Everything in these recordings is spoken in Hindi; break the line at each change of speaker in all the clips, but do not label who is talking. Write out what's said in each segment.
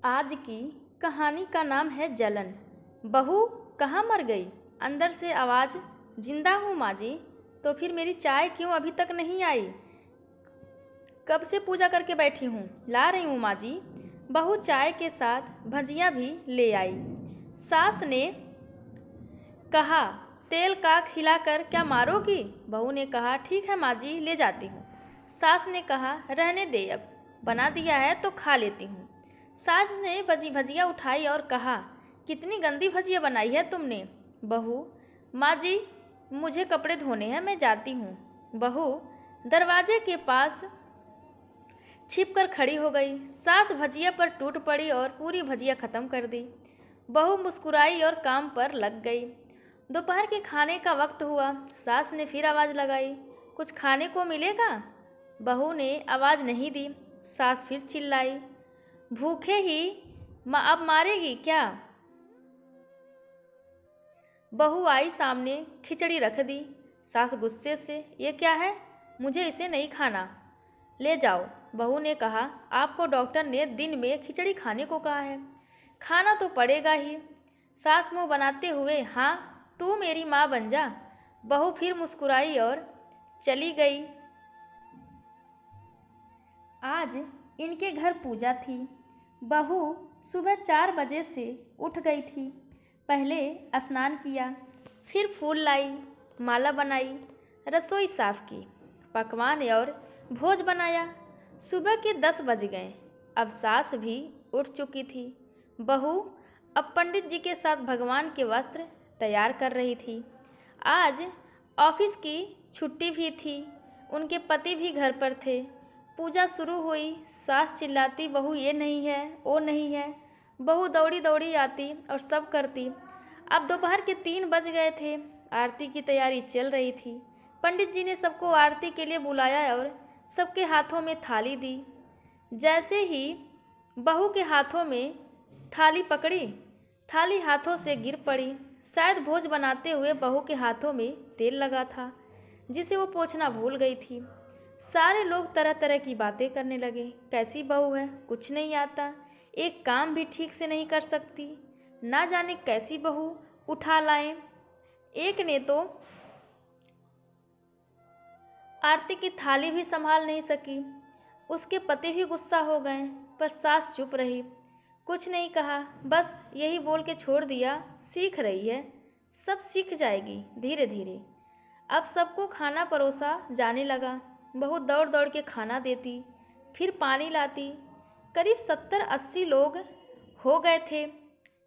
आज की कहानी का नाम है जलन। बहू कहाँ मर गई? अंदर से आवाज़। जिंदा हूँ माँ जी। तो फिर मेरी चाय क्यों अभी तक नहीं आई? कब से पूजा करके बैठी हूँ, ला रही हूँ माँ जी। बहू चाय के साथ भजिया भी ले आई। सास ने कहा, तेल का खिलाकर क्या मारोगी? बहू ने कहा, ठीक है माँ जी, ले जाती हूँ। सास ने कहा, रहने दे, अब बना दिया है तो खा लेती हूँ। सास ने भजिया उठाई और कहा, कितनी गंदी भजिया बनाई है तुमने। बहू, माँ जी मुझे कपड़े धोने हैं, मैं जाती हूँ। बहू दरवाजे के पास छिप कर खड़ी हो गई। सास भजिया पर टूट पड़ी और पूरी भजिया खत्म कर दी। बहू मुस्कुराई और काम पर लग गई। दोपहर के खाने का वक्त हुआ। सास ने फिर आवाज़ लगाई, कुछ खाने को मिलेगा? बहू ने आवाज़ नहीं दी। सास फिर चिल्लाई, भूखे ही अब मारेगी क्या? बहू आई सामने, खिचड़ी रख दी। सास गुस्से से, ये क्या है? मुझे इसे नहीं खाना, ले जाओ। बहू ने कहा, आपको डॉक्टर ने दिन में खिचड़ी खाने को कहा है, खाना तो पड़ेगा ही। सास मुँह बनाते हुए, हाँ तू मेरी माँ बन जा। बहू फिर मुस्कुराई और चली गई। आज इनके घर पूजा थी। बहू सुबह 4 बजे से उठ गई थी। पहले स्नान किया, फिर फूल लाई, माला बनाई, रसोई साफ की, पकवान और भोज बनाया। सुबह के 10 बज गए। अब सास भी उठ चुकी थी। बहू अब पंडित जी के साथ भगवान के वस्त्र तैयार कर रही थी। आज ऑफिस की छुट्टी भी थी। उनके पति भी घर पर थे। पूजा शुरू हुई। सास चिल्लाती, बहू ये नहीं है, वो नहीं है। बहू दौड़ी दौड़ी आती और सब करती। अब दोपहर के 3 बज गए थे। आरती की तैयारी चल रही थी। पंडित जी ने सबको आरती के लिए बुलाया और सबके हाथों में थाली दी। जैसे ही बहू के हाथों में थाली पकड़ी, थाली हाथों से गिर पड़ी। शायद भोज बनाते हुए बहू के हाथों में तेल लगा था, जिसे वो पोंछना भूल गई थी। सारे लोग तरह तरह की बातें करने लगे। कैसी बहू है, कुछ नहीं आता, एक काम भी ठीक से नहीं कर सकती, ना जाने कैसी बहू उठा लाएं। एक ने तो आरती की थाली भी संभाल नहीं सकी। उसके पति भी गुस्सा हो गए, पर सास चुप रही, कुछ नहीं कहा, बस यही बोल के छोड़ दिया, सीख रही है, सब सीख जाएगी धीरे धीरे। अब सबको खाना परोसा जाने लगा। बहू दौड़ दौड़ के खाना देती, फिर पानी लाती। करीब 70-80 लोग हो गए थे।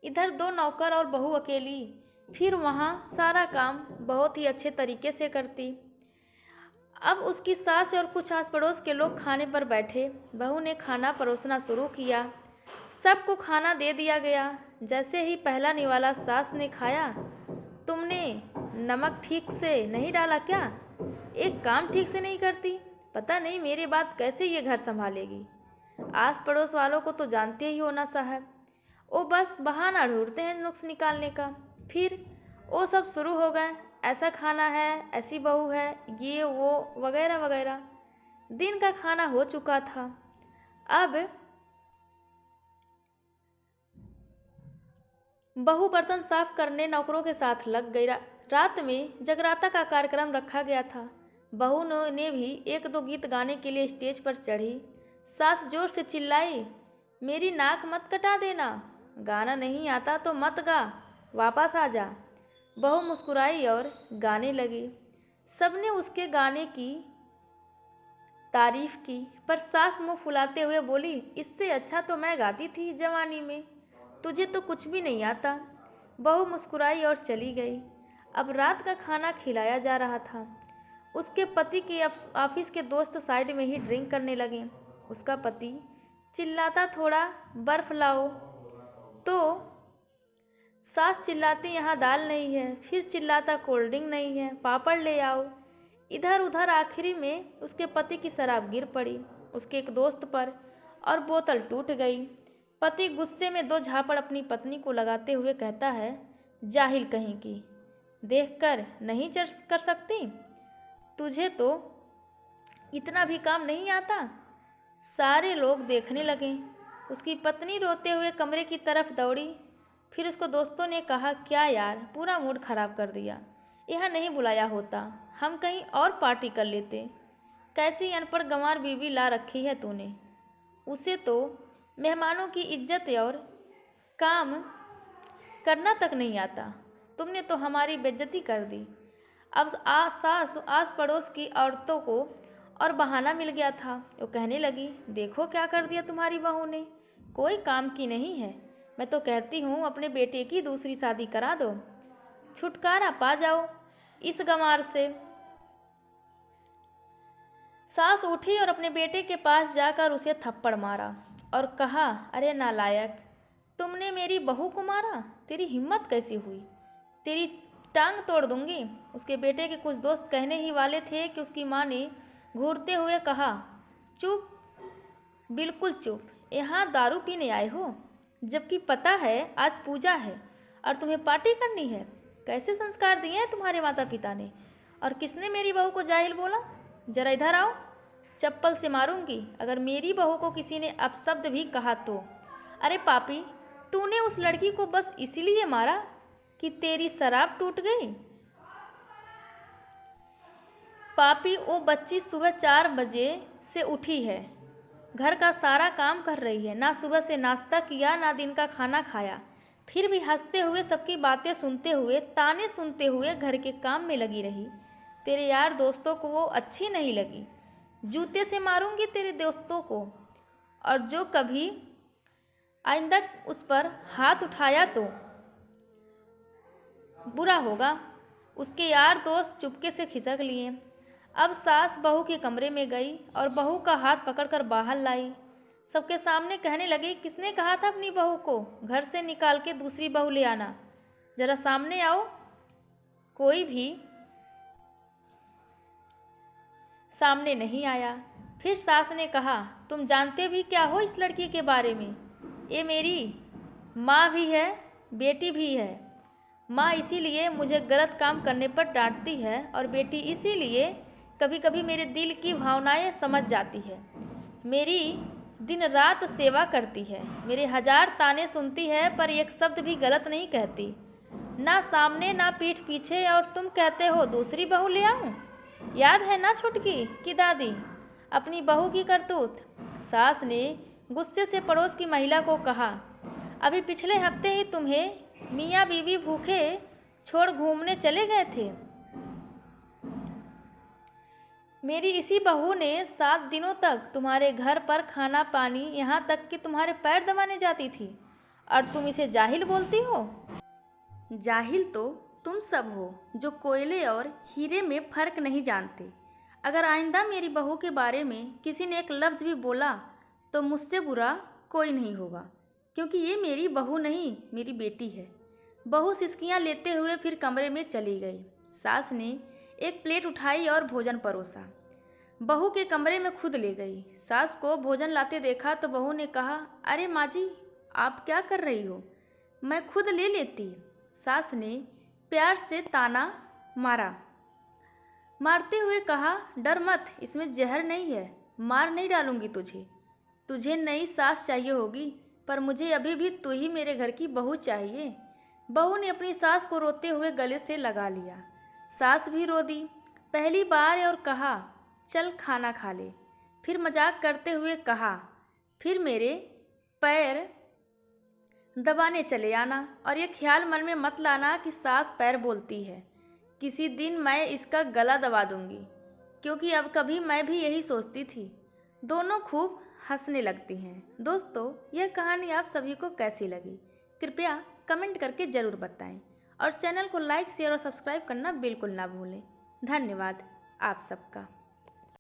इधर 2 नौकर और बहू अकेली। फिर वहाँ सारा काम बहुत ही अच्छे तरीके से करती। अब उसकी सास और कुछ आस पड़ोस के लोग खाने पर बैठे। बहू ने खाना परोसना शुरू किया। सबको खाना दे दिया गया। जैसे ही पहला निवाला सास ने खाया, तुमने नमक ठीक से नहीं डाला क्या? एक काम ठीक से नहीं करती, पता नहीं मेरे बाद कैसे ये घर संभालेगी। आस पड़ोस वालों को तो जानते ही हो ना साहब, वो बस बहाना ढूंढते हैं नुक्स निकालने का। फिर वो सब शुरू हो गए, ऐसा खाना है, ऐसी बहू है, ये वो वगैरह वगैरह। दिन का खाना हो चुका था। अब बहू बर्तन साफ करने नौकरों के साथ लग गई। रात में जगराता का कार्यक्रम रखा गया था। बहू ने भी 1-2 गीत गाने के लिए स्टेज पर चढ़ी। सास जोर से चिल्लाई, मेरी नाक मत कटा देना, गाना नहीं आता तो मत गा, वापस आ जा। बहू मुस्कुराई और गाने लगी। सबने उसके गाने की तारीफ की, पर सास मुंह फुलाते हुए बोली, इससे अच्छा तो मैं गाती थी जवानी में, तुझे तो कुछ भी नहीं आता। बहू मुस्कुराई और चली गई। अब रात का खाना खिलाया जा रहा था। उसके पति के ऑफिस के दोस्त साइड में ही ड्रिंक करने लगे। उसका पति चिल्लाता, थोड़ा बर्फ लाओ, तो सास चिल्लाती, यहाँ दाल नहीं है। फिर चिल्लाता, कोल्ड ड्रिंक नहीं है, पापड़ ले आओ। इधर उधर आखिरी में उसके पति की शराब गिर पड़ी उसके एक दोस्त पर और बोतल टूट गई। पति गुस्से में 2 झापड़ अपनी पत्नी को लगाते हुए कहता है, जाहिल कहीं की, देखकर नहीं कर सकती, तुझे तो इतना भी काम नहीं आता। सारे लोग देखने लगे। उसकी पत्नी रोते हुए कमरे की तरफ दौड़ी। फिर उसको दोस्तों ने कहा, क्या यार, पूरा मूड खराब कर दिया। यहाँ नहीं बुलाया होता, हम कहीं और पार्टी कर लेते। कैसी अनपढ़ गंवार बीवी ला रखी है तूने। उसे तो मेहमानों की इज्जत और काम करना तक नहीं आता। तुमने तो हमारी बेइज्जती कर दी। अब आस पड़ोस की औरतों को और बहाना मिल गया था। वो कहने लगी, देखो क्या कर दिया तुम्हारी बहू ने, कोई काम की नहीं है। मैं तो कहती हूँ अपने बेटे की दूसरी शादी करा दो, छुटकारा पा जाओ इस गंवार से। सास उठी और अपने बेटे के पास जाकर उसे थप्पड़ मारा और कहा, अरे नालायक, तुमने मेरी बहू को मारा, तेरी हिम्मत कैसी हुई, तेरी टांग तोड़ दूंगी। उसके बेटे के कुछ दोस्त कहने ही वाले थे कि उसकी माँ ने घूरते हुए कहा, चुप, बिल्कुल चुप, यहाँ दारू पीने आए हो, जबकि पता है आज पूजा है और तुम्हें पार्टी करनी है। कैसे संस्कार दिए हैं तुम्हारे माता पिता ने। और किसने मेरी बहू को जाहिल बोला, जरा इधर आओ, चप्पल से मारूंगी अगर मेरी बहू को किसी ने अपशब्द भी कहा तो। अरे पापी, तूने उस लड़की को बस इसीलिए मारा कि तेरी शराब टूट गई। पापी, वो बच्ची सुबह 4 बजे से उठी है, घर का सारा काम कर रही है, ना सुबह से नाश्ता किया ना दिन का खाना खाया, फिर भी हंसते हुए सबकी बातें सुनते हुए ताने सुनते हुए घर के काम में लगी रही। तेरे यार दोस्तों को वो अच्छी नहीं लगी। जूते से मारूंगी तेरे दोस्तों को, और जो कभी आइंदा उस पर हाथ उठाया तो बुरा होगा। उसके यार दोस्त चुपके से खिसक लिए। अब सास बहू के कमरे में गई और बहू का हाथ पकड़कर बाहर लाई। सबके सामने कहने लगी, किसने कहा था अपनी बहू को घर से निकाल के दूसरी बहू ले आना, जरा सामने आओ। कोई भी सामने नहीं आया। फिर सास ने कहा, तुम जानते भी क्या हो इस लड़की के बारे में। ये मेरी माँ भी है, बेटी भी है। माँ इसीलिए मुझे गलत काम करने पर डांटती है और बेटी इसीलिए कभी कभी मेरे दिल की भावनाएं समझ जाती है। मेरी दिन रात सेवा करती है, मेरे 1000 ताने सुनती है, पर एक शब्द भी गलत नहीं कहती, ना सामने ना पीठ पीछे। और तुम कहते हो दूसरी बहू ले आऊं। याद है ना छुटकी की दादी, अपनी बहू की करतूत। सास ने गुस्से से पड़ोस की महिला को कहा, अभी पिछले हफ्ते ही तुम्हें मियाँ बीवी भूखे छोड़ घूमने चले गए थे। मेरी इसी बहू ने 7 दिनों तक तुम्हारे घर पर खाना पानी, यहाँ तक कि तुम्हारे पैर दबाने जाती थी, और तुम इसे जाहिल बोलती हो। जाहिल तो तुम सब हो जो कोयले और हीरे में फ़र्क नहीं जानते। अगर आइंदा मेरी बहू के बारे में किसी ने एक लफ्ज़ भी बोला तो मुझसे बुरा कोई नहीं होगा, क्योंकि ये मेरी बहू नहीं, मेरी बेटी है। बहू सिसकियाँ लेते हुए फिर कमरे में चली गई। सास ने एक प्लेट उठाई और भोजन परोसा, बहू के कमरे में खुद ले गई। सास को भोजन लाते देखा तो बहू ने कहा, अरे माँ जी, आप क्या कर रही हो, मैं खुद ले लेती। सास ने प्यार से ताना मारा, मारते हुए कहा, डर मत, इसमें जहर नहीं है, मार नहीं डालूंगी तुझे। तुझे नई सास चाहिए होगी, पर मुझे अभी भी तू ही मेरे घर की बहू चाहिए। बहू ने अपनी सास को रोते हुए गले से लगा लिया। सास भी रो दी पहली बार और कहा, चल खाना खा ले। फिर मजाक करते हुए कहा, फिर मेरे पैर दबाने चले आना, और ये ख्याल मन में मत लाना कि सास पैर बोलती है। किसी दिन मैं इसका गला दबा दूंगी, क्योंकि अब कभी मैं भी यही सोचती थी। दोनों खूब हंसने लगती हैं। दोस्तों, यह कहानी आप सभी को कैसी लगी, कृपया कमेंट करके ज़रूर बताएं, और चैनल को लाइक शेयर और सब्सक्राइब करना बिल्कुल ना भूलें। धन्यवाद आप सबका।